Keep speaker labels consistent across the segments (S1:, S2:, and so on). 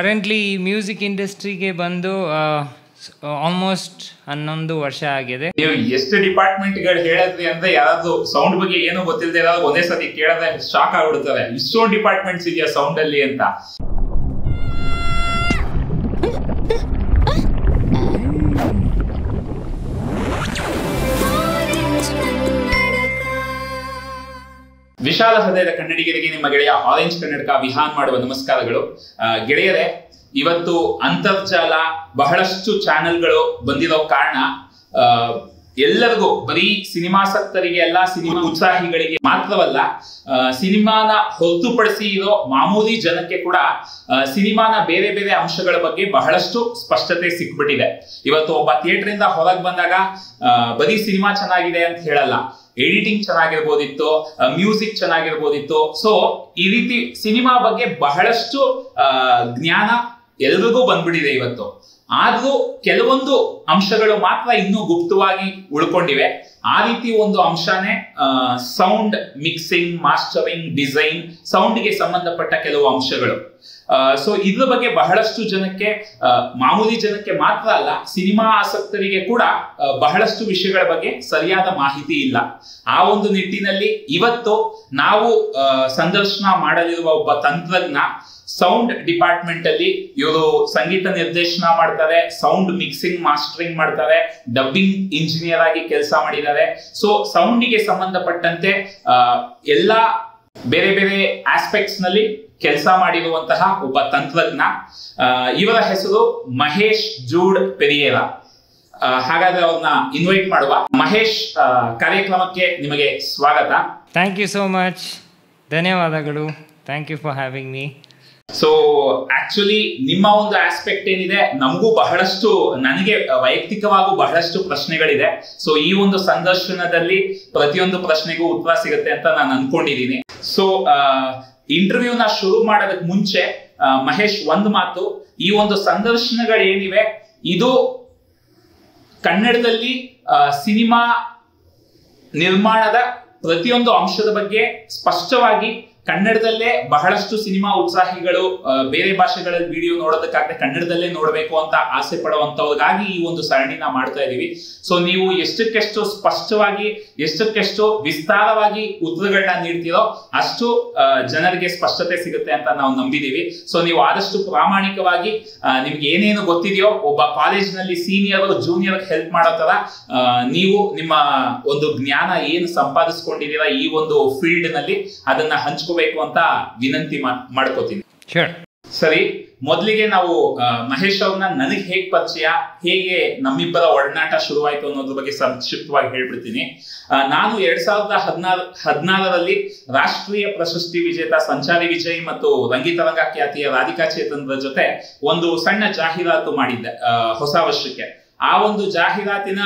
S1: Currently music ಇಂಡಸ್ಟ್ರಿಗೆ ಬಂದು almost 11 ವರ್ಷ ಆಗಿದೆ.
S2: ನೀವು ಎಷ್ಟು ಡಿಪಾರ್ಟ್ಮೆಂಟ್ಗಳು ಹೇಳಿದ್ರಿ ಅಂದ್ರೆ ಯಾರಾದ್ರೂ ಸೌಂಡ್ ಬಗ್ಗೆ ಏನೂ ಗೊತ್ತಿಲ್ಲದೆ ಯಾರಾದ್ರೂ ಒಂದೇ ಸತಿ ಕೇಳಿದ್ರೆ ಶಾಕ್ ಆಗ್ಬಿಡ್ತಾರೆ. ಇಷ್ಟೊಂದು ಡಿಪಾರ್ಟ್ಮೆಂಟ್ಸ್ ಇದೆಯಾ ಸೌಂಡ್ ಅಲ್ಲಿ ಅಂತ. ವಿಶಾಲ ಹೃದಯದ ಕನ್ನಡಿಗರಿಗೆ ನಿಮ್ಮ ಗೆಳೆಯ ಆರೆಂಜ್ ಕನ್ನಡಕ ವಿಹಾನ್ ಮಾಡುವ ನಮಸ್ಕಾರಗಳು. ಗೆಳೆಯರೇ, ಇವತ್ತು ಅಂತರ್ಜಾಲ ಬಹಳಷ್ಟು ಚಾನೆಲ್ಗಳು ಬಂದಿರೋ ಕಾರಣ ಎಲ್ಲರಿಗೂ ಬರೀ ಸಿನಿಮಾಸಕ್ತರಿಗೆ ಅಲ್ಲ, ಸಿನಿಮಾ ಉತ್ಸಾಹಿಗಳಿಗೆ ಮಾತ್ರವಲ್ಲ, ಸಿನಿಮಾನ ಹೊರತುಪಡಿಸಿ ಇರೋ ಮಾಮೂಲಿ ಜನಕ್ಕೆ ಕೂಡ ಸಿನಿಮಾನ ಬೇರೆ ಬೇರೆ ಅಂಶಗಳ ಬಗ್ಗೆ ಬಹಳಷ್ಟು ಸ್ಪಷ್ಟತೆ ಸಿಕ್ಬಿಟ್ಟಿದೆ. ಇವತ್ತು ಒಬ್ಬ ಥಿಯೇಟರ್ ಇಂದ ಹೊರಗೆ ಬಂದಾಗ ಬರೀ ಸಿನಿಮಾ ಚೆನ್ನಾಗಿದೆ ಅಂತ ಹೇಳಲ್ಲ, ಎಡಿಟಿಂಗ್ ಚೆನ್ನಾಗಿರ್ಬೋದಿತ್ತು, ಮ್ಯೂಸಿಕ್ ಚೆನ್ನಾಗಿರ್ಬೋದಿತ್ತು. ಸೊ ಈ ರೀತಿ ಸಿನಿಮಾ ಬಗ್ಗೆ ಬಹಳಷ್ಟು ಜ್ಞಾನ ಎಲ್ರಿಗೂ ಬಂದ್ಬಿಟ್ಟಿದೆ ಇವತ್ತು. ಆದ್ರೂ ಕೆಲವೊಂದು ಅಂಶಗಳು ಮಾತ್ರ ಇನ್ನೂ ಗುಪ್ತವಾಗಿ ಉಳ್ಕೊಂಡಿವೆ. ಆ ರೀತಿ ಒಂದು ಅಂಶನೇ ಸೌಂಡ್ ಮಿಕ್ಸಿಂಗ್, ಮಾಸ್ಟರಿಂಗ್, ಡಿಸೈನ್, ಸೌಂಡ್ಗೆ ಸಂಬಂಧಪಟ್ಟ ಕೆಲವು ಅಂಶಗಳು. ಸೊ ಇದ್ರ ಬಗ್ಗೆ ಬಹಳಷ್ಟು ಜನಕ್ಕೆ, ಮಾಮೂಲಿ ಜನಕ್ಕೆ ಮಾತ್ರ ಅಲ್ಲ, ಸಿನಿಮಾ ಆಸಕ್ತರಿಗೆ ಕೂಡ ಬಹಳಷ್ಟು ವಿಷಯಗಳ ಬಗ್ಗೆ ಸರಿಯಾದ ಮಾಹಿತಿ ಇಲ್ಲ. ಆ ಒಂದು ನಿಟ್ಟಿನಲ್ಲಿ ಇವತ್ತು ನಾವು ಸಂದರ್ಶನ ಮಾಡಲಿರುವ ಒಬ್ಬ ತಂತ್ರಜ್ಞ, ಸೌಂಡ್ ಡಿಪಾರ್ಟ್ಮೆಂಟ್ ಅಲ್ಲಿ ಇವರು ಸಂಗೀತ ನಿರ್ದೇಶನ ಮಾಡ್ತಾರೆ, ಸೌಂಡ್ ಮಿಕ್ಸಿಂಗ್ ಮಾಸ್ಟರಿಂಗ್ ಮಾಡ್ತಾರೆ, ಡಬ್ಬಿಂಗ್ ಇಂಜಿನಿಯರ್ ಆಗಿ ಕೆಲಸ ಮಾಡಿದ್ದಾರೆ. ಸೊ ಸೌಂಡಿಗೆ ಸಂಬಂಧಪಟ್ಟಂತೆ ಎಲ್ಲಾ ಬೇರೆ ಬೇರೆ ಆಸ್ಪೆಕ್ಟ್ಸ್ ನಲ್ಲಿ ಕೆಲಸ ಮಾಡಿರುವಂತಹ ಒಬ್ಬ ತಂತ್ರಜ್ಞ. ಇವರ ಹೆಸರು ಮಹೇಶ್ ಜೂಡ್ ಪೆರಿಯೇರಾ. ಹಾಗಾದ್ರೆ ಅವ್ರನ್ನ ಇನ್ವೈಟ್ ಮಾಡುವ. ಮಹೇಶ್, ಕಾರ್ಯಕ್ರಮಕ್ಕೆ ನಿಮಗೆ ಸ್ವಾಗತ.
S1: Thank you so much. ಧನ್ಯವಾದಗಳು. Thank you for having me.
S2: So actually ನಿಮ್ಮ ಒಂದು ಆಸ್ಪೆಕ್ಟ್ ಏನಿದೆ, ನಮಗೂ ಬಹಳಷ್ಟು, ನನಗೆ ವೈಯಕ್ತಿಕವಾಗೂ ಬಹಳಷ್ಟು ಪ್ರಶ್ನೆಗಳಿದೆ. ಸೊ ಈ ಒಂದು ಸಂದರ್ಶನದಲ್ಲಿ ಪ್ರತಿಯೊಂದು ಪ್ರಶ್ನೆಗೂ ಉತ್ತರ ಸಿಗುತ್ತೆ ಅಂತ ನಾನು ಅನ್ಕೊಂಡಿದ್ದೀನಿ. ಸೊ ಇಂಟರ್ವ್ಯೂನ ಶುರು ಮಾಡೋದಕ್ಕೆ ಮುಂಚೆ ಮಹೇಶ್, ಒಂದು ಮಾತು, ಈ ಒಂದು ಸಂದರ್ಶನಗಳೇನಿವೆ ಇದು ಕನ್ನಡದಲ್ಲಿ ಸಿನಿಮಾ ನಿರ್ಮಾಣದ ಪ್ರತಿಯೊಂದು ಅಂಶದ ಬಗ್ಗೆ ಸ್ಪಷ್ಟವಾಗಿ ಕನ್ನಡದಲ್ಲೇ ಬಹಳಷ್ಟು ಸಿನಿಮಾ ಉತ್ಸಾಹಿಗಳು ಬೇರೆ ಭಾಷೆಗಳಲ್ಲಿ ವಿಡಿಯೋ ನೋಡೋದಕ್ಕಾಗದೆ ಕನ್ನಡದಲ್ಲೇ ನೋಡಬೇಕು ಅಂತ ಆಸೆ ಪಡುವಂತವ್ರಿಗಾಗಿ ಈ ಒಂದು ಸರಣಿನ ಮಾಡ್ತಾ ಇದೀವಿ. ಸೊ ನೀವು ಎಷ್ಟಕ್ಕೆಷ್ಟು ಸ್ಪಷ್ಟವಾಗಿ, ಎಷ್ಟಕ್ಕೆಷ್ಟು ವಿಸ್ತಾರವಾಗಿ ಉತ್ತರಗಳನ್ನ ನೀಡ್ತೀರೋ ಅಷ್ಟು ಜನರಿಗೆ ಸ್ಪಷ್ಟತೆ ಸಿಗುತ್ತೆ ಅಂತ ನಾವು ನಂಬಿದೀವಿ. ಸೊ ನೀವು ಆದಷ್ಟು ಪ್ರಾಮಾಣಿಕವಾಗಿ ನಿಮ್ಗೆ ಏನೇನು ಗೊತ್ತಿದೆಯೋ, ಒಬ್ಬ ಕಾಲೇಜ್ನಲ್ಲಿ ಸೀನಿಯರ್ ಜೂನಿಯರ್ ಹೆಲ್ಪ್ ಮಾಡೋ ತರ ನೀವು ನಿಮ್ಮ ಒಂದು ಜ್ಞಾನ ಏನು ಸಂಪಾದಿಸ್ಕೊಂಡಿದ್ದೀರಾ ಈ ಒಂದು ಫೀಲ್ಡ್ ನಲ್ಲಿ ಅದನ್ನ ಹಂಚ್ಕೊ ಅಂತ ವಿನಂತಿ ಮಾಡ್ಕೋತೀನಿ. ಸರಿ, ಮೊದಲಿಗೆ ನಾವು ಮಹೇಶ್ ಅವ್ರನ್ನ ನನಗೆ ಹೇಗ್ ಪರಿಚಯ, ಹೇಗೆ ನಮ್ಮಿಬ್ಬರ ಒಡನಾಟ ಶುರುವಾಯ್ತು ಅನ್ನೋದ್ರ ಬಗ್ಗೆ ಸಂಕ್ಷಿಪ್ತವಾಗಿ ಹೇಳ್ಬಿಡ್ತೀನಿ. ನಾನು 2016ರಲ್ಲಿ ರಾಷ್ಟ್ರೀಯ ಪ್ರಶಸ್ತಿ ವಿಜೇತ ಸಂಚಾರಿ ವಿಜಯ್ ಮತ್ತು ರಂಗಿತರಂಗ ಖ್ಯಾತಿಯ ರಾಧಿಕಾ ಚೇತನ್ರ ಜೊತೆ ಒಂದು ಸಣ್ಣ ಜಾಹೀರಾತು ಮಾಡಿದ್ದೆ ಹೊಸ ವರ್ಷಕ್ಕೆ. ಆ ಒಂದು ಜಾಹೀರಾತಿನ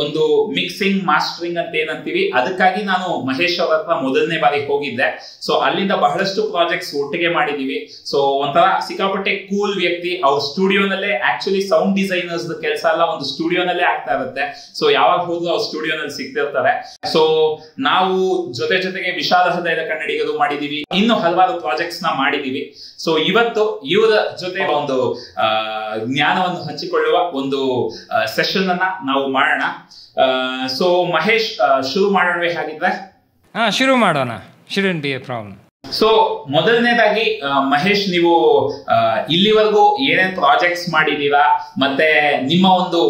S2: ಒಂದು ಮಿಕ್ಸಿಂಗ್ ಮಾಸ್ಟರಿಂಗ್ ಅಂತ ಏನಂತೀವಿ, ಅದಕ್ಕಾಗಿ ನಾನು ಮಹೇಶ್ ಅವರ ಹತ್ರ ಮೊದಲನೇ ಬಾರಿ ಹೋಗಿದ್ದೆ. ಸೊ ಅಲ್ಲಿಂದ ಬಹಳಷ್ಟು ಪ್ರಾಜೆಕ್ಟ್ಸ್ ಒಟ್ಟಿಗೆ ಮಾಡಿದೀವಿ. ಸೊ ಒಂಥರ ಸಿಕ್ಕಾಪಟ್ಟೆ ಕೂಲ್ ವ್ಯಕ್ತಿ. ಅವ್ರ ಸ್ಟುಡಿಯೋನಲ್ಲೇ, ಆಕ್ಚುಲಿ ಸೌಂಡ್ ಡಿಸೈನರ್ಸ್ ಕೆಲಸ ಎಲ್ಲ ಒಂದು ಸ್ಟುಡಿಯೋನಲ್ಲೇ ಆಗ್ತಾ ಇರುತ್ತೆ. ಸೊ ಯಾವಾಗ ಹೋದ್ರು ಅವ್ರ ಸ್ಟುಡಿಯೋನಲ್ಲಿ ಸಿಗ್ತಿರ್ತಾರೆ. ಸೊ ನಾವು ಜೊತೆಗೆ ವಿಶಾಲ ಹೃದಯದ ಕನ್ನಡಿಗರು ಮಾಡಿದೀವಿ, ಇನ್ನು ಹಲವಾರು ಪ್ರಾಜೆಕ್ಟ್ಸ್ ನ ಮಾಡಿದೀವಿ. ಸೊ ಇವತ್ತು ಇವರ ಜೊತೆ ಒಂದು ಜ್ಞಾನವನ್ನು ಹಂಚಿಕೊಳ್ಳುವ ಒಂದು ಸೆಷನ್ ಅನ್ನ ನಾವು ಮಾಡೋಣ. ಸೊ ಮಹೇಶ್, ಶುರು ಮಾಡೋಣ ಹಾಗಿದ್ರೆ?
S1: ಶುರು ಮಾಡೋಣ. Shouldn't be A problem.
S2: So ಮೊದಲನೇದಾಗಿ ಮಹೇಶ್, ನೀವು ಇಲ್ಲಿವರೆಗೂ ಏನೇನ್ ಪ್ರಾಜೆಕ್ಟ್ಸ್ ಮಾಡಿದೀರಾ, ಮತ್ತೆ ನಿಮ್ಮ ಒಂದು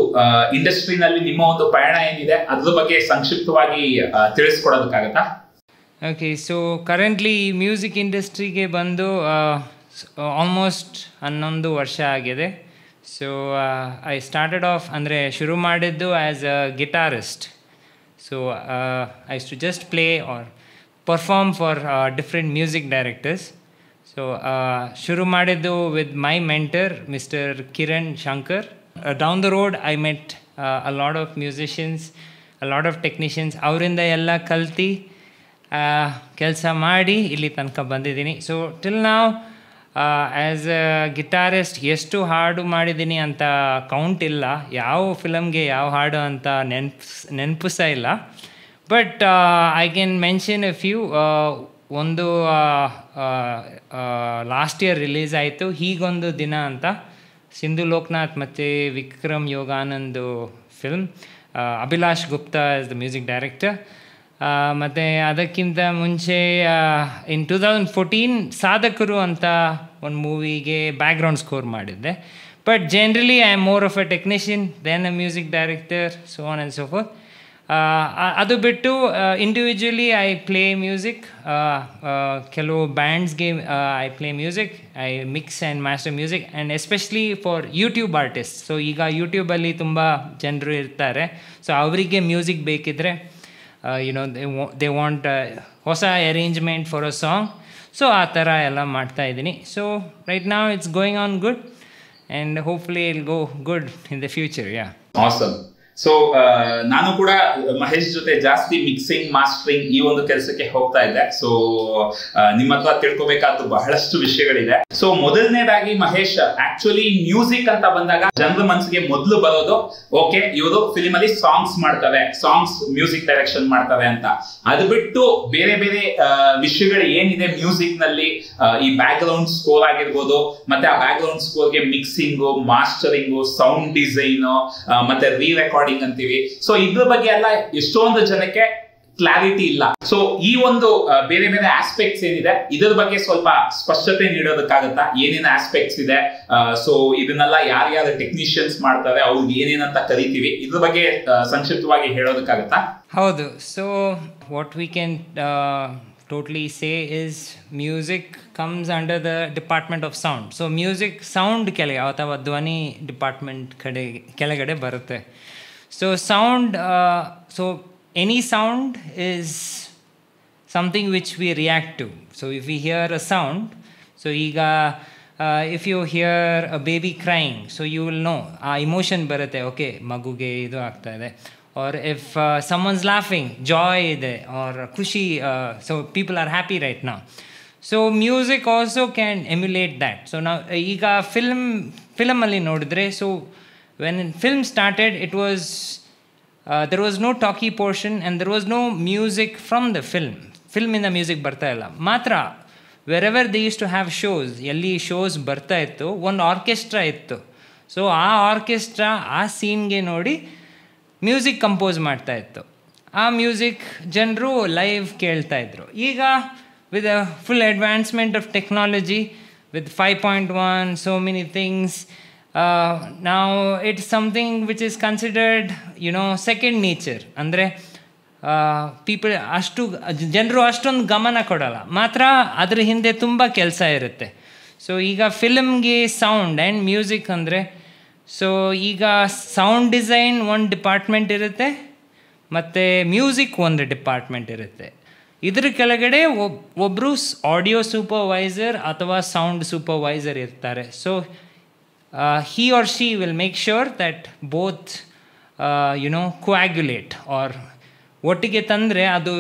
S2: ಇಂಡಸ್ಟ್ರಿನಲ್ಲಿ ನಿಮ್ಮ ಒಂದು ಪಯಣ ಏನಿದೆ ಅದ್ರ ಬಗ್ಗೆ ಸಂಕ್ಷಿಪ್ತವಾಗಿ ತಿಳಿಸ್ಕೊಡೋದಕ್ಕಾಗತ್ತಾ?
S1: ಓಕೆ, ಸೊ ಕರೆಂಟ್ಲಿ ಮ್ಯೂಸಿಕ್ ಇಂಡಸ್ಟ್ರಿಗೆ ಬಂದು ಆಲ್ಮೋಸ್ಟ್ 11 ವರ್ಷ ಆಗಿದೆ. ಸೊ ಐ ಸ್ಟಾರ್ಟೆಡ್ ಆಫ್, ಅಂದರೆ ಶುರು ಮಾಡಿದ್ದು as a guitarist. So I to just play or perform for different music directors. So ಶುರು ಮಾಡಿದ್ದು with my mentor mister Kiran Shankar. Down the road I met a lot of musicians, a lot of technicians. ಅವರಿಂದ ಎಲ್ಲ ಕಲ್ತು ಕೆಲಸ ಮಾಡಿ ಇಲ್ಲಿ ತನಕ ಬಂದಿದ್ದೀನಿ. ಸೊ ಟಿಲ್ ನಾವು ಆ್ಯಸ್ ಅ ಗಿಟಾರಿಸ್ಟ್ ಎಷ್ಟು ಹಾಡು ಮಾಡಿದ್ದೀನಿ ಅಂತ ಕೌಂಟ್ ಇಲ್ಲ, ಯಾವ ಫಿಲಮ್ಗೆ ಯಾವ ಹಾಡು ಅಂತ ನೆನಪು ಸಹ ಇಲ್ಲ. But I can mention a few. ಒಂದು ಲಾಸ್ಟ್ ಇಯರ್ ರಿಲೀಸ್ ಆಯಿತು, ಹೀಗೊಂದು ದಿನ ಅಂತ, ಸಿಂಧು ಲೋಕನಾಥ್ ಮತ್ತು Vikram Yoganand film. Abhilash Gupta is the music director. ಮತ್ತು ಅದಕ್ಕಿಂತ ಮುಂಚೆ ಇನ್ 2014 ಸಾಧಕರು ಅಂತ ಒಂದು ಮೂವಿಗೆ ಬ್ಯಾಕ್ಗ್ರೌಂಡ್ ಸ್ಕೋರ್ ಮಾಡಿದ್ದೆ. But generally I am more of a technician then a music director, so on and so forth. ಅದು ಬಿಟ್ಟು ಇಂಡಿವಿಜುವಲಿ ಐ ಪ್ಲೇ ಮ್ಯೂಸಿಕ್. ಕೆಲವು ಬ್ಯಾಂಡ್ಸ್ಗೆ I play music, I mix and master music, and especially for YouTube artist. So ಈಗ ಯೂಟ್ಯೂಬಲ್ಲಿ ತುಂಬ ಜನರು ಇರ್ತಾರೆ, so ಅವರಿಗೆ ಮ್ಯೂಸಿಕ್ ಬೇಕಿದ್ದರೆ they want ಹೊಸ arrangement for a song. So ಆ ಥರ ಎಲ್ಲ ಮಾಡ್ತಾಯಿದ್ದೀನಿ. So right now it's going on good and hopefully I'll go good in the future. Yeah,
S2: awesome. So ನಾನು ಕೂಡ ಮಹೇಶ್ ಜೊತೆ ಜಾಸ್ತಿ ಮಿಕ್ಸಿಂಗ್, ಮಾಸ್ಟರಿಂಗ್ ಈ ಒಂದು ಕೆಲಸಕ್ಕೆ ಹೋಗ್ತಾ ಇದ್ದೆ. ಸೊ ನಿಮ್ಮ ಹತ್ರ ತಿಳ್ಕೊಬೇಕಾದ ಬಹಳಷ್ಟು ವಿಷಯಗಳಿದೆ. ಸೊ ಮೊದಲನೇದಾಗಿ ಮಹೇಶ್, ಆಕ್ಚುಲಿ ಮ್ಯೂಸಿಕ್ ಅಂತ ಬಂದಾಗ ಜನರ ಮನಸ್ಸಿಗೆ ಮೊದಲು ಬರೋದು, ಓಕೆ ಇವರು ಫಿಲ್ಮ್ ಅಲ್ಲಿ ಸಾಂಗ್ಸ್ ಮಾಡ್ತಾರೆ, ಸಾಂಗ್ಸ್ ಮ್ಯೂಸಿಕ್ ಡೈರೆಕ್ಷನ್ ಮಾಡ್ತಾರೆ ಅಂತ. ಅದು ಬಿಟ್ಟು ಬೇರೆ ಬೇರೆ ವಿಷಯಗಳು ಏನಿದೆ ಮ್ಯೂಸಿಕ್ ನಲ್ಲಿ, ಈ ಬ್ಯಾಕ್ ಗ್ರೌಂಡ್ ಸ್ಕೋರ್ ಆಗಿರ್ಬೋದು, ಮತ್ತೆ ಆ ಬ್ಯಾಕ್ ಗ್ರೌಂಡ್ ಸ್ಕೋರ್ಗೆ ಮಿಕ್ಸಿಂಗು, ಮಾಸ್ಟರಿಂಗು, ಸೌಂಡ್ ಡಿಸೈನ್, ಮತ್ತೆ ರೀ ರೆಕಾರ್ಡಿಂಗ್ ಅಂತೀವಿ. ಸೊ ಇದ್ರ ಬಗ್ಗೆ ಎಲ್ಲ ಎಷ್ಟೊಂದು ಜನಕ್ಕೆ ಕ್ಲಾರಿಟಿ ಇಲ್ಲ. ಸೊ ಈ ಒಂದು ಬೇರೆ ಬೇರೆ ಆಸ್ಪೆಕ್ಟ್ಸ್ ಏನಿದೆ ಇದರ ಬಗ್ಗೆ ಸ್ವಲ್ಪ ಸ್ಪಷ್ಟತೆ ನೀಡೋದಕ್ಕಾಗತ್ತಾ? ಏನೇನು ಆಸ್ಪೆಕ್ಟ್ಸ್ ಇದೆ, ಸೊ ಇದನ್ನೆಲ್ಲ ಯಾರ್ಯಾರು ಟೆಕ್ನಿಷಿಯನ್ಸ್ ಮಾಡ್ತಾರೆ, ಅವ್ರಿಗೆ ಏನೇನಂತ ಕರಿತೀವಿ, ಇದ್ರ ಬಗ್ಗೆ ಸಂಕ್ಷಿಪ್ತವಾಗಿ ಹೇಳೋದಕ್ಕಾಗತ್ತಾ?
S1: ಹೌದು. So what we can totally say is music comes under the department of sound. So music sound ಕೆಳಗೆ ಅಥವಾ ಧ್ವನಿ ಡಿಪಾರ್ಟ್ಮೆಂಟ್ ಕೆಳಗಡೆ ಬರುತ್ತೆ. So sound, so any sound is something which we react to. So if we hear a sound, so ಈಗ if you hear a baby crying, so you will know ಆ emotion ಬರುತ್ತೆ, okay ಮಗುಗೆ ಇದು ಆಗ್ತಾ ಇದೆ. Or if someone's laughing, joy ಇದೆ, or ಖುಷಿ, so people are happy right now. So music also can emulate that. So now ಈಗ film ಅಲ್ಲಿ ನೋಡಿದ್ರೆ, so when film started, it was there was no talkie portion and there was no music from the film ಇಂದ music ಬರ್ತಾ ಇಲ್ಲ. ಮಾತ್ರ wherever they used to have shows, ಎಲ್ಲಿ shows ಬರ್ತಾ ಇತ್ತು, ಒಂದು ಆರ್ಕೆಸ್ಟ್ರಾ ಇತ್ತು. ಸೊ ಆ ಆರ್ಕೆಸ್ಟ್ರಾ ಆ ಸೀನ್ಗೆ ನೋಡಿ ಮ್ಯೂಸಿಕ್ ಕಂಪೋಸ್ ಮಾಡ್ತಾ ಇತ್ತು. ಆ ಮ್ಯೂಸಿಕ್ ಜನರು ಲೈವ್ ಕೇಳ್ತಾ ಇದ್ರು. ಈಗ with a full advancement of technology, with 5.1, so many things, now it's something which is considered, second nature. ಅಂದರೆ ಪೀಪಲ್ ಜನರು ಅಷ್ಟೊಂದು ಗಮನ ಕೊಡೋಲ್ಲ, ಮಾತ್ರ ಅದ್ರ ಹಿಂದೆ ತುಂಬ ಕೆಲಸ ಇರುತ್ತೆ. ಸೊ ಈಗ ಫಿಲ್ಮ್ಗೆ ಸೌಂಡ್ ಆ್ಯಂಡ್ ಮ್ಯೂಸಿಕ್ ಅಂದರೆ, ಸೊ ಈಗ ಸೌಂಡ್ ಡಿಸೈನ್ ಒಂದು ಡಿಪಾರ್ಟ್ಮೆಂಟ್ ಇರುತ್ತೆ, ಮತ್ತು ಮ್ಯೂಸಿಕ್ ಒಂದು ಡಿಪಾರ್ಟ್ಮೆಂಟ್ ಇರುತ್ತೆ. ಇದ್ರ ಕೆಳಗಡೆ ಒಬ್ಬರು ಆಡಿಯೋ ಸೂಪರ್ವೈಸರ್ ಅಥವಾ ಸೌಂಡ್ ಸೂಪರ್ವೈಸರ್ ಇರ್ತಾರೆ. So he or she will make sure that both coagulate, or ಒಟ್ಟಿಗೆ ತಂದರೆ ಅದು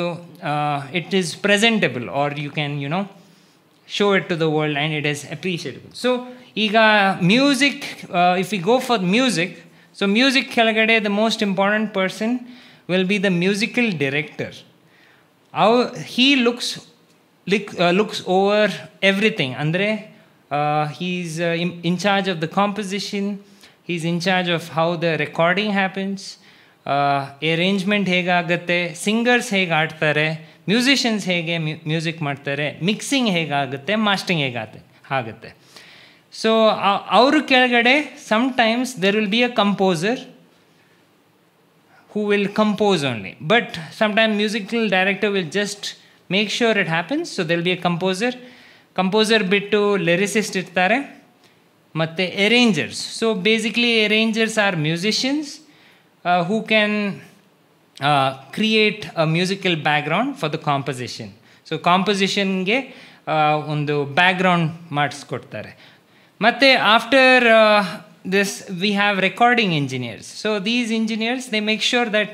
S1: it is presentable, or you can show it to the world and it is appreciable. So ಈಗ music, if we go for music, so music ಕೆಳಗಡೆ the most important person will be the musical director. He looks over everything. ಅಂದರೆ he's in charge of the composition, he's in charge of how the recording happens, arrangement ಹೇಗಾಗುತ್ತೆ, singers ಹೇಗೆ ಆಡ್ತಾರೆ, musicians ಹೇಗೆ music ಮಾಡ್ತಾರೆ, mixing ಹೇಗಾಗುತ್ತೆ, mastering ಆಗುತ್ತೆ. So ಅವ್ರ ಕೆಳಗಡೆ sometimes there will be a composer who will compose only, but sometimes musical director will just make sure it happens. So there will be a composer ಬಿಟ್ಟು lyricist ಇರ್ತಾರೆ, ಮತ್ತು arrangers. So basically arrangers are musicians who can create a musical background for the composition. So ಕಾಂಪೊಸಿಷನ್ಗೆ ಒಂದು background ಮಾಡಿಸ್ಕೊಡ್ತಾರೆ. ಮತ್ತು after this we have recording engineers. So these engineers, they make sure that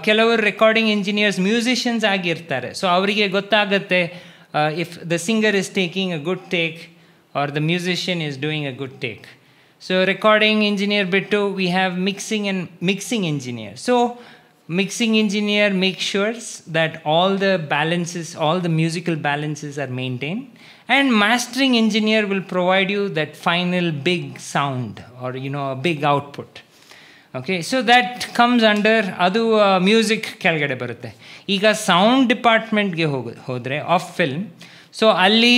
S1: ಕೆಲವರು recording engineers musicians ಆಗಿರ್ತಾರೆ. So ಅವರಿಗೆ ಗೊತ್ತಾಗುತ್ತೆ if the singer is taking a good take or the musician is doing a good take. So recording engineer bittu we have mixing engineer. So mixing engineer makes sure that all the balances, all the musical balances are maintained, and mastering engineer will provide you that final big sound or a big output. Okay, so that comes under adu music ಕೆಳಗಡೆ ಬರುತ್ತೆ. ಈಗ sound ಡಿಪಾರ್ಟ್ಮೆಂಟ್ಗೆ ಹೋದರೆ of film, so ಅಲ್ಲಿ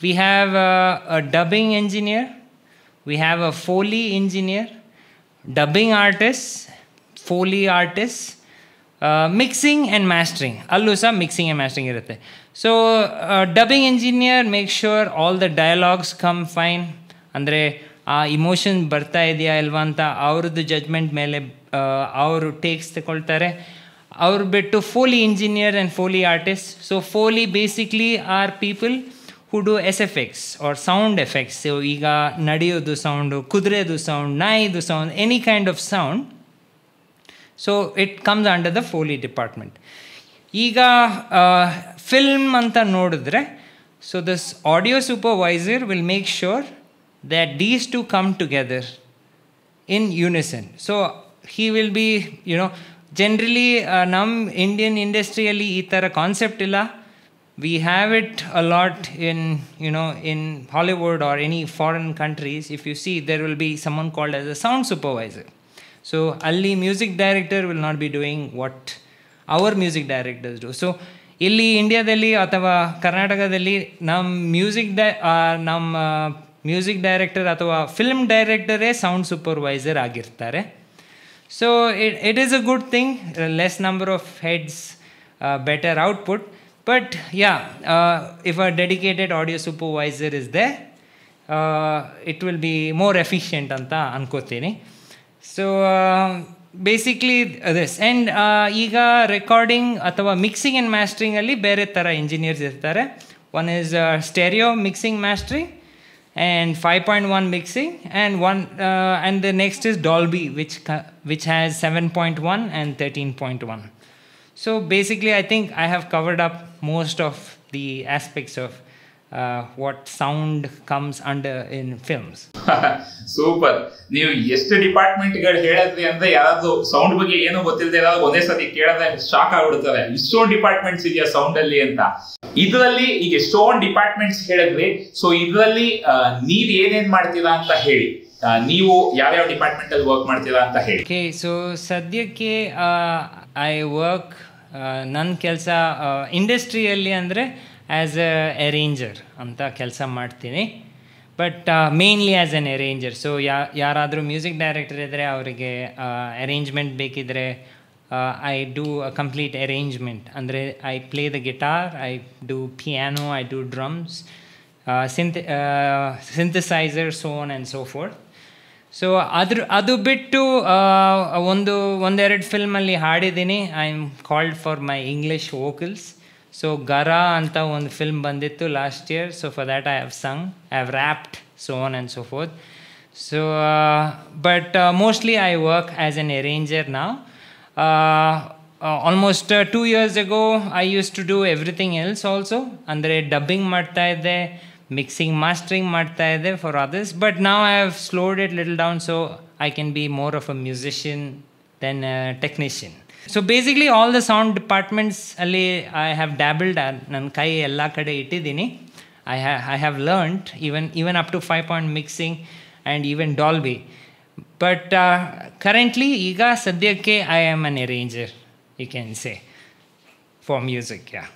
S1: we have a dubbing engineer, we have a Foley engineer, dubbing artists, Foley artists, mixing and mastering. Allu sa mixing and mastering irutte. So dubbing engineer makes sure all the dialogues come fine, andre ಆ emotion ಬರ್ತಾ ಇದೆಯಾ ಇಲ್ವಾ ಅಂತ ಅವ್ರದ್ದು judgment ಮೇಲೆ ಅವರು takes ತಗೊಳ್ತಾರೆ. ಅವ್ರು ಬಿಟ್ಟು foley engineer and foley artist. So foley basically are people who do SFX or sound effects. So ಈಗ ನಡೆಯೋದು ಸೌಂಡು, ಕುದುರೆದು ಸೌಂಡ್, ನಾಯಿದು sound, any kind of sound. So it comes under the foley department. ಈಗ film ಅಂತ ನೋಡಿದ್ರೆ, so this audio supervisor will make sure that these two come together in unison. So he will be, generally ನಮ್ಮ Indian ಇಂಡಸ್ಟ್ರಿಯಲ್ಲಿ ಈ ಥರ concept ಇಲ್ಲ. We have it a lot in Hollywood or any foreign countries. If you see, there will be someone called as a sound supervisor. So alli music director will not be doing what our music directors do. So ಇಲ್ಲಿ ಇಂಡಿಯಾದಲ್ಲಿ ಅಥವಾ ಕರ್ನಾಟಕದಲ್ಲಿ ನಮ್ಮ music director ಅಥವಾ film ಡೈರೆಕ್ಟರೇ sound supervisor ಆಗಿರ್ತಾರೆ. So it is a good thing, less number of heads, better output. But yeah, if a dedicated audio supervisor is there, it will be more efficient anta ankotini. So basically this. And iga recording athava mixing and mastering alli bere tara engineers irtare. One is stereo mixing mastering and 5.1 mixing, and the next is Dolby, which has 7.1 and 13.1. So basically, I think I have covered up most of the aspects of what sound comes under in films.
S2: Super. ನೀವು ಎಷ್ಟು ಡಿಪಾರ್ಟ್ಮೆಂಟ್ಗಳು ಹೇಳಿದ್ರಿ ಅಂದ್ರೆ ಯಾರಾದ್ರೂ sound ಬಗ್ಗೆ ಏನು ಗೊತ್ತಿಲ್ಲದೆ ಯಾರಾದ್ರೂ ಒಂದೇ ಸತಿ ಕೇಳಿದ್ರೆ ಶಾಕ್ ಆಗ್ಬಿಡ್ತಾರೆ, ಇಷ್ಟೊಂದು ಡಿಪಾರ್ಟ್ಮೆಂಟ್ಸ್ ಇದೆಯಾ ಸೌಂಡ್ ಅಲ್ಲಿ ಅಂತ. ಇದರಲ್ಲಿ ಈಗ ಎಷ್ಟೊಂದು ಡಿಪಾರ್ಟ್ಮೆಂಟ್ಸ್ ಹೇಳಿದ್ವಿ. ಸೊ ಇದರಲ್ಲಿ ನೀವ್ ಏನೇನ್ ಮಾಡ್ತೀರಾ ಅಂತ ಹೇಳಿ, ನೀವು ಯಾವ್ಯಾವ ಡಿಪಾರ್ಟ್ಮೆಂಟ್ ಅಲ್ಲಿ ವರ್ಕ್ ಮಾಡ್ತೀರಾ ಅಂತ ಹೇಳಿ.
S1: ಓಕೆ, ಸೊ ಸದ್ಯಕ್ಕೆ ಐ ವರ್ಕ್, ನನ್ನ ಕೆಲಸ ಇಂಡಸ್ಟ್ರಿಯಲ್ಲಿ ಅಂದರೆ ಆ್ಯಸ್ ಅ ಅರೇಂಜರ್ ಅಂತ ಕೆಲಸ ಮಾಡ್ತೀನಿ. But mainly as an arranger. So ಯಾರಾದರೂ ಮ್ಯೂಸಿಕ್ ಡೈರೆಕ್ಟರ್ ಇದ್ದರೆ ಅವರಿಗೆ ಅರೇಂಜ್ಮೆಂಟ್ ಬೇಕಿದ್ದರೆ I do a complete arrangement. ಅಂದರೆ I play the guitar, I do piano, I do drums, synthesiser, so on and so forth. So ಅದು ಬಿಟ್ಟು ಒಂದೆರಡು ಫಿಲ್ಮಲ್ಲಿ ಹಾಡಿದ್ದೀನಿ. I am called for my English vocals. So Gara ಅಂತ ಒಂದು ಫಿಲ್ಮ್ ಬಂದಿತ್ತು last year. So for that I have sung, I have rapped, so on and so forth. So but mostly I work as an arranger ನಾವ್. Almost 2 years ago I used to do everything else also. ಅಂದರೆ dubbing ಮಾಡ್ತಾ ಇದ್ದೆ, mixing mastering ಮಾಡ್ತಾ ಇದ್ದೆ for others. But ನಾವು I have slowed it little down, so I can be more of a musician then technician. So basically all the sound departments ಅಲ್ಲಿ I have dabbled. ನನ್ನ ಕೈ ಎಲ್ಲ ಕಡೆ ಇಟ್ಟಿದ್ದೀನಿ. I have learned even up to 5-point mixing and even Dolby. But currently ಈಗ ಸದ್ಯಕ್ಕೆ I am an arranger, you can say, for music. Yeah.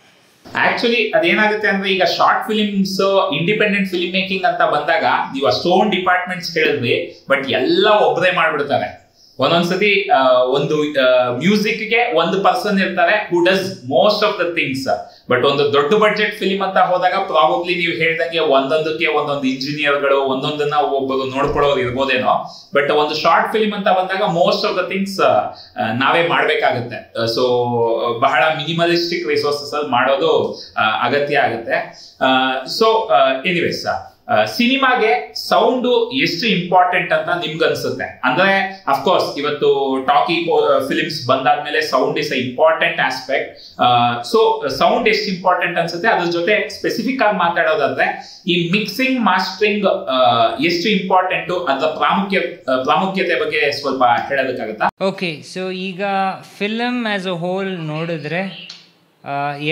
S2: Actually ಅದೇನಾಗುತ್ತೆ ಅಂದ್ರೆ ಈಗ short films, independent film making ಅಂತ ಬಂದಾಗ ನೀವು ಅಷ್ಟೊಂದು ಡಿಪಾರ್ಟ್ಮೆಂಟ್ಸ್ ಹೇಳಿದ್ವಿ, ಬಟ್ ಎಲ್ಲ ಒಬ್ಬರೇ ಮಾಡ್ಬಿಡ್ತಾರೆ. ಒಂದೊಂದ್ಸತಿ ಒಂದು ಮ್ಯೂಸಿಕ್ಗೆ ಒಂದು ಪರ್ಸನ್ ಇರ್ತಾರೆ who does most of the things. But ಒಂದು ದೊಡ್ಡ ಬಡ್ಜೆಟ್ ಫಿಲ್ಮ್ ಅಂತ ಹೋದಾಗ ಪ್ರಾಬಬ್ಲಿ ನೀವು ಹೇಳ್ದಂಗೆ ಒಂದೊಂದಕ್ಕೆ ಒಂದೊಂದು ಇಂಜಿನಿಯರ್ಗಳು ಒಂದೊಂದನ್ನ ಒಬ್ಬರು ನೋಡ್ಕೊಳ್ಳೋರು ಇರ್ಬೋದೇನೋ. ಬಟ್ ಒಂದು ಶಾರ್ಟ್ ಫಿಲ್ಮ್ ಅಂತ ಬಂದಾಗ ಮೋಸ್ಟ್ ಆಫ್ ದ ಥಿಂಗ್ಸ್ ನಾವೇ ಮಾಡ್ಬೇಕಾಗುತ್ತೆ. ಸೊ ಬಹಳ ಮಿನಿಮಲಿಸ್ಟಿಕ್ ರಿಸೋರ್ಸಸ್ ಅಲ್ಲಿ ಮಾಡೋದು ಅಗತ್ಯ ಆಗುತ್ತೆ. ಸೊ ಎನಿವೇಸ್, ಸಿನಿಮಾಗೆ ಸೌಂಡ್ ಎಷ್ಟು ಇಂಪಾರ್ಟೆಂಟ್ ಅಂತ ನಿಮ್ಗನ್ಸುತ್ತೆ? ಅಂದ್ರೆ ಅಫ್ಕೋರ್ಸ್ ಇವತ್ತು ಟಾಕಿ ಫಿಲಿಮ್ಸ್ ಬಂದಾದ್ಮೇಲೆ sound is a important aspect. So sound ಎಷ್ಟು ಇಂಪಾರ್ಟೆಂಟ್ ಅನ್ಸುತ್ತೆ, ಅದ್ರ ಜೊತೆ ಸ್ಪೆಸಿಫಿಕ್ ಆಗಿ ಮಾತಾಡೋದಾದ್ರೆ ಈ ಮಿಕ್ಸಿಂಗ್ ಮಾಸ್ಟರಿಂಗ್ ಎಷ್ಟು ಇಂಪಾರ್ಟೆಂಟ್, ಅದರ ಪ್ರಾಮುಖ್ಯತೆ ಬಗ್ಗೆ ಸ್ವಲ್ಪ ಹೇಳೋದಕ್ಕಾಗತ್ತಾ?
S1: ಓಕೆ, ಸೊ ಈಗ ಫಿಲಮ್ ಆಸ್ ಅ ಹೋಲ್ ನೋಡಿದ್ರೆ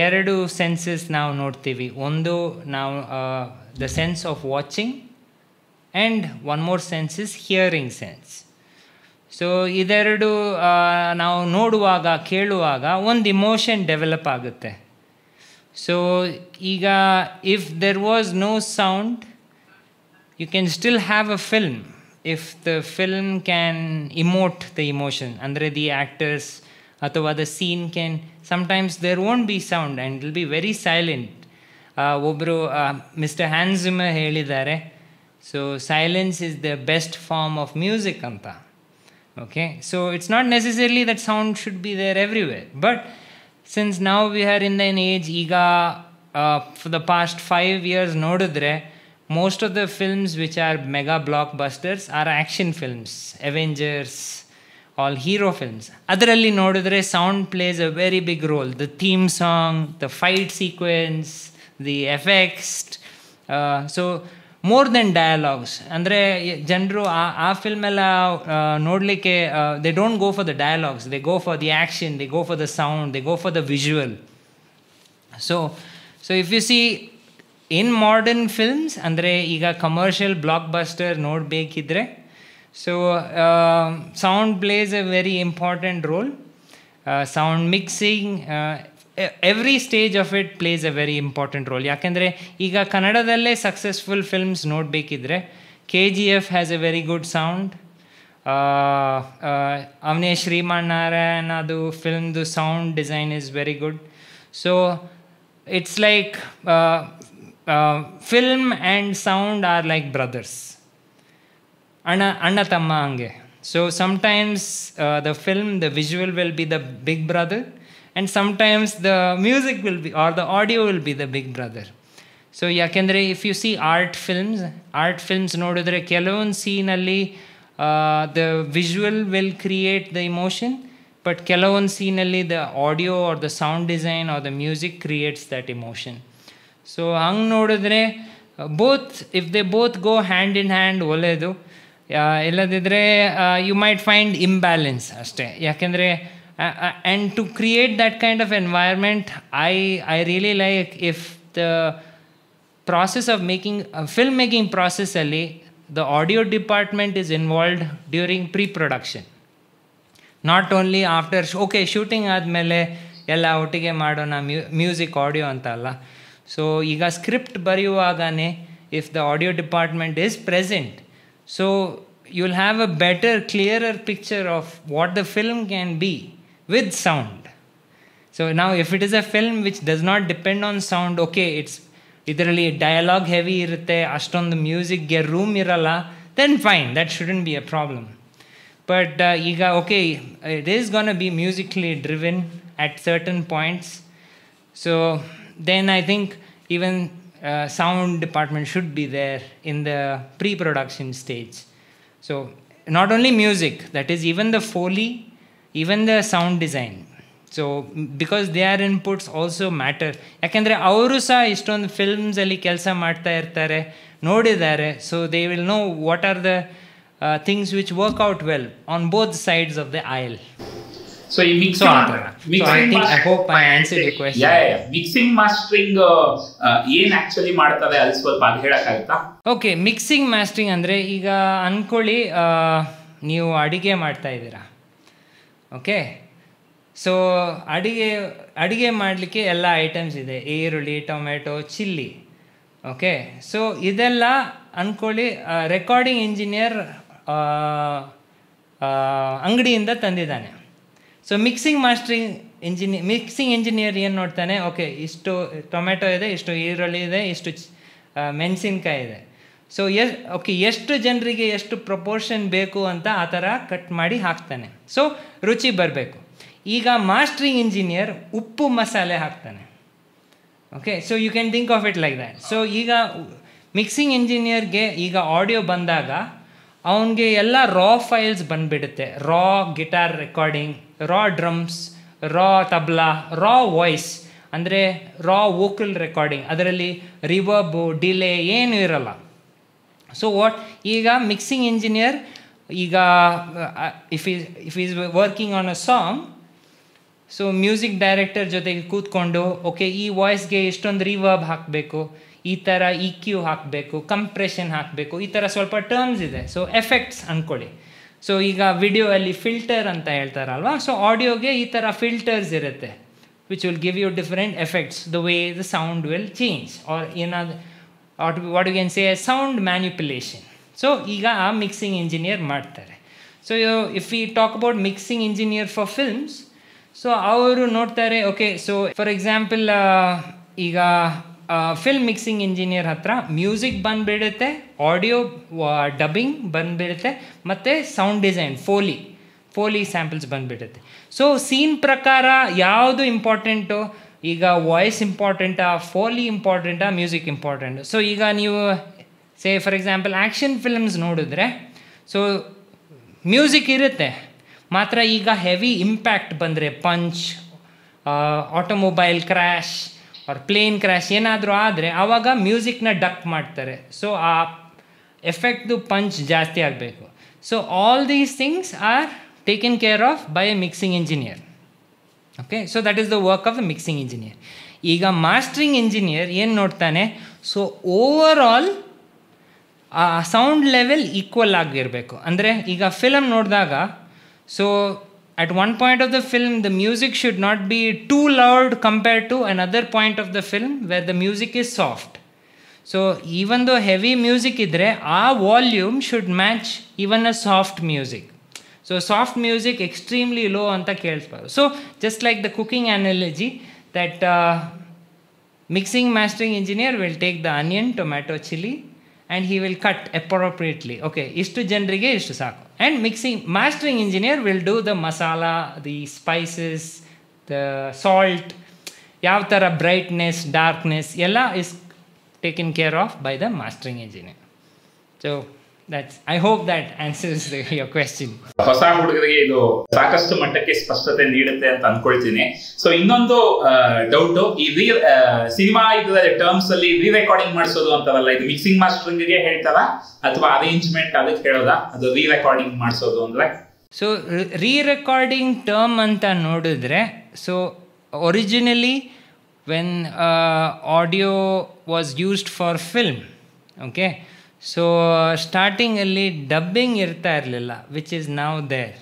S1: ಎರಡು ಸೆನ್ಸಸ್ ನಾವು ನೋಡ್ತೀವಿ. ಒಂದು ನಾವು the sense of watching and one more sense is hearing sense. So ಇದೆರಡು ನಾವು ನೋಡುವಾಗ ಕೇಳುವಾಗ ಒಂದು ಇಮೋಷನ್ ಡೆವಲಪ್ ಆಗುತ್ತೆ. ಸೊ ಈಗ if there was no sound you can still have a film if the film can emote the emotion. ಅಂದರೆ the actors ಅಥವಾ the scene can sometimes there won't B sound and will be very silent. ಒಬ್ಬರು mister Hans Zimmer ಹೇಳಿದ್ದಾರೆ, so silence is the best form of music ಅಂತ. Okay, so it's not necessarily that sound should be there everywhere, but since ನಾವು we are in the age, ಈಗ for the past 5 years ನೋಡಿದ್ರೆ most of the films which are mega blockbusters are action films, Avengers, all hero films. ಅದರಲ್ಲಿ ನೋಡಿದ್ರೆ sound plays a very big role. The theme song, the fight sequence, the effects, so more than dialogues. ಅಂದರೆ ಜನರು ಆ ಫಿಲ್ಮೆಲ್ಲ ನೋಡಲಿಕ್ಕೆ they don't go for the dialogues, they go for the action, they go for the sound, they go for the visual. So if you see in modern films, ಅಂದರೆ ಈಗ commercial blockbuster ನೋಡಬೇಕಿದ್ರೆ, so sound plays a very important role. Sound mixing, every stage of it plays a very important role. ಯಾಕೆಂದರೆ ಈಗ ಕನ್ನಡದಲ್ಲೇ successful films ನೋಡಬೇಕಿದ್ರೆ KGF has a very good sound. Avane Srimannarayana ಅದು ಫಿಲ್ಮ್ದು sound design is very good. So it's like film and sound are like brothers, anna tamma hange. So sometimes the film, the visual will be the big brother, and sometimes the music will be, or the audio will be the big brother. So yakendre if you see art films nodidre ಕೆಲವೊಂದು ಸೀನಲ್ಲಿ the visual will create the emotion, but ಕೆಲವೊಂದು ಸೀನಲ್ಲಿ the audio or the sound design or the music creates that emotion. So ಹಂಗೆ ನೋಡಿದ್ರೆ both, if they both go hand in hand ಒಳ್ಳೆಯದು. ಇಲ್ಲದಿದ್ದರೆ you might find imbalance ಅಷ್ಟೇ. ಯಾಕೆಂದರೆ and to create that kind of environment, I really like if the process of making film making ಪ್ರಾಸೆಸ್ಸಲ್ಲಿ the audio department is involved during pre production, not only after. Okay, shooting ಆದಮೇಲೆ ಎಲ್ಲ ಒಟ್ಟಿಗೆ ಮಾಡೋಣ music audio ಅಂತ ಅಲ್ಲ. So ಈಗ script ಬರೆಯುವಾಗನೇ if the audio department is present, so you will have a better clearer picture of what the film can be with sound. So ನಾವು if it is a film which does not depend on sound, okay it's ಇದರಲ್ಲಿ dialogue heavy ಇರುತ್ತೆ, ಅಷ್ಟೊಂದು ಮ್ಯೂಸಿಕ್ಗೆ room ಇರಲ್ಲ, then fine, that shouldn't be a problem. But ಈಗ okay it is gonna be musically driven at certain points, so then I think even sound department should be there in the pre-production stage. So not only music, that is even the Foley, even the sound design. So because their inputs also matter. ಯಾಕೆಂದರೆ ಅವರು ಸಹ ಇಷ್ಟೊಂದು ಫಿಲ್ಮ್ಸಲ್ಲಿ ಕೆಲಸ ಮಾಡ್ತಾ ಇರ್ತಾರೆ, ನೋಡಿದ್ದಾರೆ. So they will know what are the things which work out well on both sides of the aisle.
S2: So ಈ
S1: I hope I answered your question.
S2: Mixing mastering ಏನ್ ಆಕ್ಚುಲಿ ಮಾಡ್ತಾರೆ ಅಲ್ಲಿ ಸ್ವಲ್ಪ ಅದು ಹೇಳಕ್ಕಾಗುತ್ತಾ? ಓಕೆ,
S1: ಮಿಕ್ಸಿಂಗ್ ಮಾಸ್ಟರಿಂಗ್ ಅಂದರೆ ಈಗ ಅಂದ್ಕೊಳ್ಳಿ ನೀವು ಅಡಿಗೆ ಮಾಡ್ತಾ ಇದ್ದೀರಾ. ಓಕೆ, ಸೊ ಅಡಿಗೆ ಮಾಡಲಿಕ್ಕೆ ಎಲ್ಲ ಐಟಮ್ಸ್ ಇದೆ, ಈರುಳ್ಳಿ, ಟೊಮೆಟೊ, ಚಿಲ್ಲಿ. ಓಕೆ, ಸೊ ಇದೆಲ್ಲ ಅಂದ್ಕೊಳ್ಳಿ ರೆಕಾರ್ಡಿಂಗ್ ಇಂಜಿನಿಯರ್ ಅಂಗಡಿಯಿಂದ ತಂದಿದ್ದಾನೆ. ಸೊ ಮಿಕ್ಸಿಂಗ್ ಇಂಜಿನಿಯರ್ ಏನು ನೋಡ್ತಾನೆ, ಓಕೆ ಇಷ್ಟು ಟೊಮೆಟೊ ಇದೆ, ಇಷ್ಟು ಈರುಳ್ಳಿ ಇದೆ, ಇಷ್ಟು ಮೆಣಸಿನ್ಕಾಯಿ ಇದೆ, ಸೊ ಎಷ್ಟು ಜನರಿಗೆ ಎಷ್ಟು ಪ್ರಪೋರ್ಷನ್ ಬೇಕು ಅಂತ ಆ ಥರ ಕಟ್ ಮಾಡಿ ಹಾಕ್ತಾನೆ. ಸೊ ರುಚಿ ಬರಬೇಕು. ಈಗ ಮಾಸ್ಟರಿಂಗ್ ಇಂಜಿನಿಯರ್ ಉಪ್ಪು ಮಸಾಲೆ ಹಾಕ್ತಾನೆ. Okay, so you can think of it like that. So ಈಗ ಮಿಕ್ಸಿಂಗ್ ಇಂಜಿನಿಯರ್ಗೆ ಈಗ ಆಡಿಯೋ ಬಂದಾಗ ಅವನಿಗೆ ಎಲ್ಲ ರಾ ಫೈಲ್ಸ್ ಬಂದುಬಿಡುತ್ತೆ. Raw guitar recording, raw drums, raw tabla, raw voice, ಅಂದರೆ ರಾ ವೋಕಲ್ ರೆಕಾರ್ಡಿಂಗ್. ಅದರಲ್ಲಿ ರಿವರ್ಬು, ಡಿಲೇ ಏನೂ ಇರಲ್ಲ. ಸೊ ವಾಟ್ ಈಗ ಮಿಕ್ಸಿಂಗ್ ಇಂಜಿನಿಯರ್ ಈಗ if is working on a song, so music director ಜೊತೆಗೆ ಕೂತ್ಕೊಂಡು ಓಕೆ ಈ ವಾಯ್ಸ್ಗೆ ಎಷ್ಟೊಂದು ರಿವರ್ಬ್ ಹಾಕಬೇಕು, ಈ ಥರ ಇ ಕ್ಯೂ ಹಾಕಬೇಕು, ಕಂಪ್ರೆಷನ್ ಹಾಕಬೇಕು, ಈ ಥರ ಸ್ವಲ್ಪ ಟರ್ಮ್ಸ್ ಇದೆ. ಸೊ ಎಫೆಕ್ಟ್ಸ್ ಅಂದ್ಕೊಳ್ಳಿ. ಸೊ ಈಗ ವಿಡಿಯೋ ಅಲ್ಲಿ ಫಿಲ್ಟರ್ ಅಂತ ಹೇಳ್ತಾರಲ್ವ, ಸೊ ಆಡಿಯೋಗೆ ಈ ಥರ ಫಿಲ್ಟರ್ಸ್ ಇರುತ್ತೆ which will give you different effects, the way the sound will change or ಏನಾದ್ರು what you can say sound manipulation. So ಈಗ ಆ ಮಿಕ್ಸಿಂಗ್ ಇಂಜಿನಿಯರ್ ಮಾಡ್ತಾರೆ. So if we talk about mixing engineer for films, so ಅವರು ನೋಡ್ತಾರೆ okay so for example ಈಗ film mixing engineer ಹತ್ರ music ಬಂದುಬಿಡುತ್ತೆ, audio dubbing ಬಂದುಬಿಡುತ್ತೆ, ಮತ್ತು ಸೌಂಡ್ ಡಿಸೈನ್ ಫೋಲಿ ಸ್ಯಾಂಪಲ್ಸ್ ಬಂದುಬಿಡುತ್ತೆ. ಸೊ ಸೀನ್ ಪ್ರಕಾರ ಯಾವುದು ಇಂಪಾರ್ಟೆಂಟು, ಈಗ ವಾಯ್ಸ್ ಇಂಪಾರ್ಟೆಂಟಾ, ಫೋಲಿ ಇಂಪಾರ್ಟೆಂಟಾ, ಮ್ಯೂಸಿಕ್ ಇಂಪಾರ್ಟೆಂಟು. ಸೊ ಈಗ ನೀವು say for example action films ನೋಡಿದ್ರೆ ಸೊ ಮ್ಯೂಸಿಕ್ ಇರುತ್ತೆ, ಮಾತ್ರ ಈಗ ಹೆವಿ ಇಂಪ್ಯಾಕ್ಟ್ ಬಂದರೆ punch, automobile crash or plane crash ಏನಾದರೂ ಆದರೆ ಆವಾಗ ಮ್ಯೂಸಿಕ್ನ ಡಕ್ ಮಾಡ್ತಾರೆ. ಸೊ ಆ ಎಫೆಕ್ಟ್ದು ಪಂಚ್ ಜಾಸ್ತಿ ಆಗಬೇಕು. So all these things are taken care of by A mixing engineer. Okay, so that is the work of the mixing engineer. ಈಗ ಮಾಸ್ಟ್ರಿಂಗ್ engineer ಏನು ನೋಡ್ತಾನೆ, ಸೊ ಓವರ್ ಆಲ್ ಆ ಸೌಂಡ್ ಲೆವೆಲ್ ಈಕ್ವಲ್ ಆಗಿರಬೇಕು. ಅಂದರೆ ಈಗ ಫಿಲಮ್ ನೋಡಿದಾಗ so at one point of the film the music should not be too loud compared to another point of the film where the music is soft. So even though heavy music idre aa volume should match even a soft music. So soft music extremely low anta kelsbaro. So just like the cooking analogy that mixing mastering engineer will take the onion, tomato, chili and he will cut appropriately. Okay, ishtu janrige ishtu saaku. And mastering engineer will do the masala, the spices, the salt, yav tara brightness, darkness, ella is taken care of by the mastering engineer. So that's, I hope that answers your question.
S2: ಹೊಸ ಹುಡುಗರಿಗೆ ಇದು ಸಾಕಷ್ಟು ಮಟ್ಟಕ್ಕೆ ಸ್ಪಷ್ಟತೆ ನೀಡುತ್ತೆ ಅಂತ ಅನ್ಕೊಳ್ತೀನಿ. So ಇನ್ನೊಂದು ಡೌಟ್, ಈ ಸಿನಿಮಾ ಇದರ ಟರ್ಮ್ಸ್ ಅಲ್ಲಿ ರೀ ರೆಕಾರ್ಡಿಂಗ್ ಮಾಡಿಸೋದು ಅಂತಾರಲ್ಲ, ಇದು ಮಿಕ್ಸಿಂಗ್ ಮಾಸ್ಟರಿಂಗ್ ಗೆ ಹೇಳ್ತಾರ ಅಥವಾ ಅರೇಂಜ್ಮೆಂಟ್ ಅದಕ್ಕೆ ಹೇಳೋದಾ, ಅದು ರೀ ರೆಕಾರ್ಡಿಂಗ್ ಮಾಡಿಸೋದು ಅಂದ್ರೆ?
S1: ಸೊ ರೀ ರೆಕಾರ್ಡಿಂಗ್ ಟರ್ಮ್ ಅಂತ ನೋಡಿದ್ರೆ, so originally when audio was used for film, okay, so ಸ್ಟಾರ್ಟಿಂಗಲ್ಲಿ ಡಬ್ಬಿಂಗ್ ಇರ್ತಾ ಇರಲಿಲ್ಲ, ವಿಚ್ ಈಸ್ ನೌ ದೇರ್.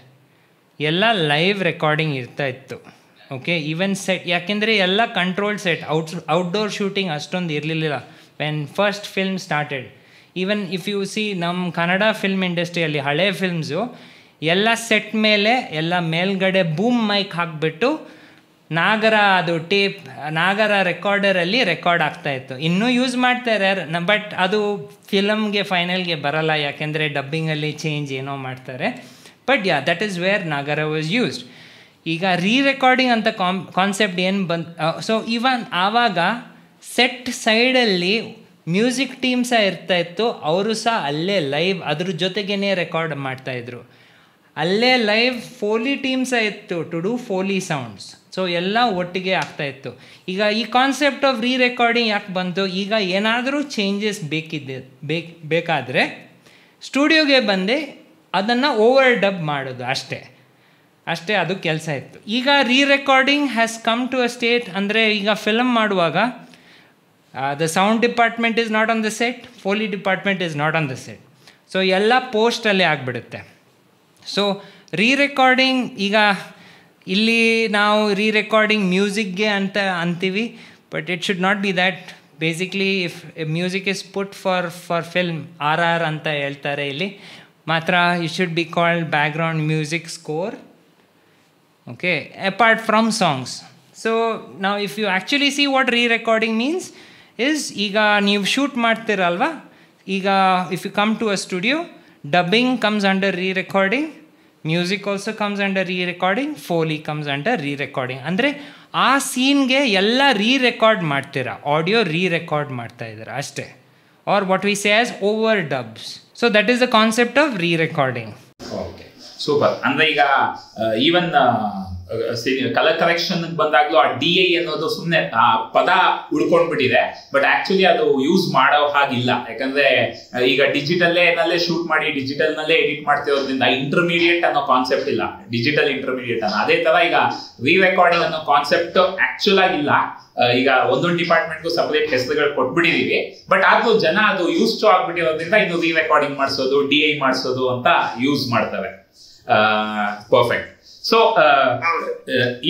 S1: ಎಲ್ಲ ಲೈವ್ ರೆಕಾರ್ಡಿಂಗ್ ಇರ್ತಾ ಇತ್ತು. ಓಕೆ, ಈವನ್ ಸೆಟ್, ಯಾಕೆಂದರೆ ಎಲ್ಲ ಕಂಟ್ರೋಲ್ ಸೆಟ್, ಔಟ್ಡೋರ್ ಶೂಟಿಂಗ್ ಅಷ್ಟೊಂದು ಇರಲಿಲ್ಲ when first film started. Even if U C ನಮ್ಮ ಕನ್ನಡ ಫಿಲ್ಮ್ ಇಂಡಸ್ಟ್ರಿಯಲ್ಲಿ ಹಳೆ ಫಿಲ್ಮ್ಸು ಎಲ್ಲ ಸೆಟ್ ಮೇಲೆ ಎಲ್ಲ ಮೇಲ್ಗಡೆ ಬೂಮ್ ಮೈಕ್ ಹಾಕಿಬಿಟ್ಟು ನಾಗರ, ಅದು ಟೇಪ್ ನಾಗರ ರೆಕಾರ್ಡರಲ್ಲಿ ರೆಕಾರ್ಡ್ ಆಗ್ತಾಯಿತ್ತು. ಇನ್ನೂ ಯೂಸ್ ಮಾಡ್ತಾರೆ ಬಟ್ ಅದು ಫಿಲಮ್ಗೆ ಫೈನಲ್ಗೆ ಬರಲ್ಲ, ಯಾಕೆಂದರೆ ಡಬ್ಬಿಂಗಲ್ಲಿ ಚೇಂಜ್ ಏನೋ ಮಾಡ್ತಾರೆ. But yeah, that is where Nagara was used. ಈಗ ರೀ ರೆಕಾರ್ಡಿಂಗ್ ಅಂತ ಕಾನ್ಸೆಪ್ಟ್ ಏನು ಸೊ ಇವನ್ ಆವಾಗ ಸೆಟ್ ಸೈಡಲ್ಲಿ ಮ್ಯೂಸಿಕ್ ಟೀಮ್ ಸಹ ಇರ್ತಾಯಿತ್ತು, ಅವರು ಸಹ ಅಲ್ಲೇ ಲೈವ್ ಅದ್ರ ಜೊತೆಗೇ ರೆಕಾರ್ಡ್ ಮಾಡ್ತಾಯಿದ್ರು. ಅಲ್ಲೇ ಲೈವ್ ಫೋಲಿ ಟೀಮ್ ಸಹ ಇತ್ತು ಟು ಡೂ ಫೋಲಿ ಸೌಂಡ್ಸ್. ಸೊ ಎಲ್ಲ ಒಟ್ಟಿಗೆ ಆಗ್ತಾಯಿತ್ತು. ಈಗ ಈ ಕಾನ್ಸೆಪ್ಟ್ ಆಫ್ ರೀ ರೆಕಾರ್ಡಿಂಗ್ ಯಾಕೆ ಬಂತು, ಈಗ ಏನಾದರೂ ಚೇಂಜಸ್ ಬೇಕಾದರೆ ಸ್ಟುಡಿಯೋಗೆ ಬಂದು ಅದನ್ನು ಓವರ್ ಡಬ್ ಮಾಡೋದು ಅಷ್ಟೇ ಅದು ಕೆಲಸ ಇತ್ತು. ಈಗ re recording has come to a state, ಅಂದರೆ ಈಗ ಫಿಲಮ್ ಮಾಡುವಾಗ the sound department is not on the set, foley department is not on the set. So ಎಲ್ಲ ಪೋಸ್ಟಲ್ಲೇ ಆಗಿಬಿಡುತ್ತೆ. ಸೊ ರೀ ರೆಕಾರ್ಡಿಂಗ್, ಈಗ ಇಲ್ಲಿ ನಾವು ರೀ ರೆಕಾರ್ಡಿಂಗ್ ಮ್ಯೂಸಿಕ್ಗೆ ಅಂತ ಅಂತೀವಿ, but it should not be that. Basically if music is put for film, R ಅಂತ ಹೇಳ್ತಾರೆ ಇಲ್ಲಿ, ಮಾತ್ರ it should be called background music score, okay, apart from songs. So ನಾವು if you actually see what re recording means is, ಈಗ ನೀವು shoot ಮಾಡ್ತೀರಲ್ವ, ಈಗ if you come to a studio, dubbing comes under re recording, music also comes under re recording, foley comes under re recording. ಅಂದರೆ ಆ ಸೀನ್ಗೆ ಎಲ್ಲ ರೀ record ಮಾಡ್ತೀರಾ, audio ರೀ ರೆಕಾರ್ಡ್ ಮಾಡ್ತಾಯಿದ್ದೀರಾ ಅಷ್ಟೇ. or what we say as overdubs. So that is the concept of re-recording.
S2: Okay, super. ಅಂದ್ರೆ ಈಗ even colour correction ಬಂದಾಗ್ಲೂ ಆ DI ಅನ್ನೋದು ಸುಮ್ಮನೆ ಆ ಪದ ಉಳ್ಕೊಂಡ್ಬಿಟ್ಟಿದೆ, ಬಟ್ ಆಕ್ಚುಲಿ ಅದು ಯೂಸ್ ಮಾಡೋ ಹಾಗಿಲ್ಲ. ಯಾಕಂದ್ರೆ ಈಗ ಡಿಜಿಟಲ್ಲೇ ಶೂಟ್ ಮಾಡಿ ಡಿಜಿಟಲ್ ನಲ್ಲೇ ಎಡಿಟ್ ಮಾಡ್ತಿರೋದ್ರಿಂದ ಇಂಟರ್ಮೀಡಿಯೇಟ್ ಅನ್ನೋ ಕಾನ್ಸೆಪ್ಟ್ ಇಲ್ಲ, ಡಿಜಿಟಲ್ ಇಂಟರ್ಮೀಡಿಯೇಟ್ ಅನ್ನೋ. ಅದೇ ತರ ಈಗ ರೀರೆಕಾರ್ಡಿಂಗ್ ಅನ್ನೋ ಕಾನ್ಸೆಪ್ಟ್ ಆಕ್ಚುಲ್ ಆಗಿಲ್ಲ. ಈಗ ಒಂದೊಂದು ಡಿಪಾರ್ಟ್ಮೆಂಟ್ಗೂ ಸಪರೇಟ್ ಹೆಸರುಗಳು ಕೊಟ್ಬಿಟ್ಟಿದೀವಿ, ಬಟ್ ಆದ್ರೂ ಜನ ಅದು ಯೂಸ್ ಟು ಆಗ್ಬಿಟ್ಟಿರೋದ್ರಿಂದ ಇನ್ನು ರೀರೆಕಾರ್ಡಿಂಗ್ ಮಾಡಿಸೋದು, DI ಮಾಡಿಸೋದು ಅಂತ ಯೂಸ್ ಮಾಡ್ತಾರೆ. ಪರ್ಫೆಕ್ಟ್. ಸೊ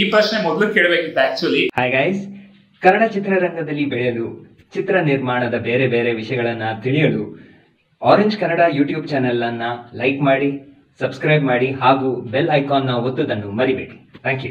S2: ಈ ಪ್ರಶ್ನೆ ಮೊದಲು ಕೇಳಬೇಕಿತ್ತು ಆಕ್ಚುಲಿ.
S1: ಹಾಯ್ ಗೈಸ್, ಕನ್ನಡ ಚಿತ್ರರಂಗದಲ್ಲಿ ಬೆಳೆಯಲು, ಚಿತ್ರ ನಿರ್ಮಾಣದ ಬೇರೆ ಬೇರೆ ವಿಷಯಗಳನ್ನ ತಿಳಿಯಲು ಆರೆಂಜ್ ಕನ್ನಡ ಯೂಟ್ಯೂಬ್ ಚಾನೆಲ್ ಅನ್ನ ಲೈಕ್ ಮಾಡಿ, ಸಬ್ಸ್ಕ್ರೈಬ್ ಮಾಡಿ ಹಾಗೂ ಬೆಲ್ ಐಕಾನ್ ನ ಒತ್ತುವುದನ್ನು ಮರಿಬೇಡಿ. Thank you.